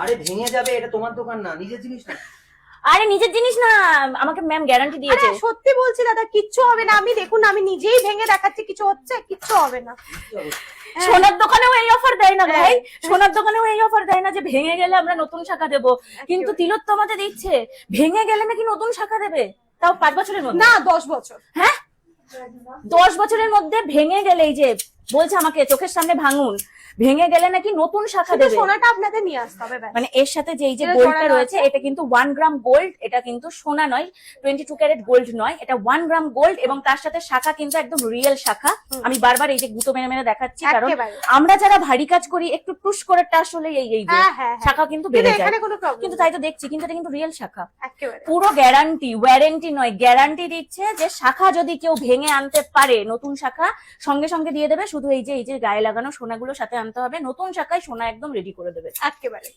আরে ভেঙে যাবে, এটা তোমার দোকান না, নিজের জিনিস না। আরে নিজের জিনিস না, আমাকে ম্যাম গ্যারান্টি দিয়েছে। আরে সত্যি বলছি দাদা, কিচ্ছু হবে না। আমি দেখুন, আমি নিজেই ভেঙে দেখাচ্ছি, কিছু হচ্ছে, কিচ্ছু হবে না। সোনার দোকানেও এই অফার দেয় না ভাই, সোনার দোকানেও এই অফার দেয় না যে ভেঙে গেলে আমরা নতুন শাখা দেবো, কিন্তু তিলোত্তমাতে দিচ্ছে ভেঙে গেলে নাকি নতুন শাখা দেবে, তাও 5 বছরের মধ্যে। না 10 বছর। হ্যাঁ 10 বছরের মধ্যে ভেঙে গেলে, এই যে বলছে আমাকে চোখের সামনে ভাঙুন, ভেঙে গেলে নাকি নতুন শাখা দেবে। সোনাটা আপনাদের নিয়ে আসতে হবে। মানে এর সাথে যে এই যে গোল্ডটা রয়েছে, এটা কিন্তু 1 গ্রাম গোল্ড, এটা কিন্তু সোনা নয়, 22 ক্যারেট গোল্ড নয়, এটা 1 গ্রাম গোল্ড, এবং তার সাথে শাখা কিন্তু একদম রিয়েল শাখা। আমি বারবার এই যে গুঁতো মেরে মেরে দেখাচ্ছি, কারণ আমরা যারা ভারী কাজ করি একটু টুস করে টাস হলে এই যে শাখা কিন্তু বেড়ে যায়, কিন্তু তাই তো দেখছি, কিন্তু এটা কিন্তু রিয়েল শাখা, পুরো গ্যারান্টি, ওয়ারেন্টি নয়, গ্যারান্টি দিচ্ছে যে শাখা যদি কেউ ভেঙে আনতে পারে, নতুন শাখা সঙ্গে সঙ্গে দিয়ে দেবে, শুধু এই যে গায়ে লাগানো সোনাগুলো সাথে আনতে হবে, নতুন শাখায় সোনা একদম রেডি করে দেবে একেবারে।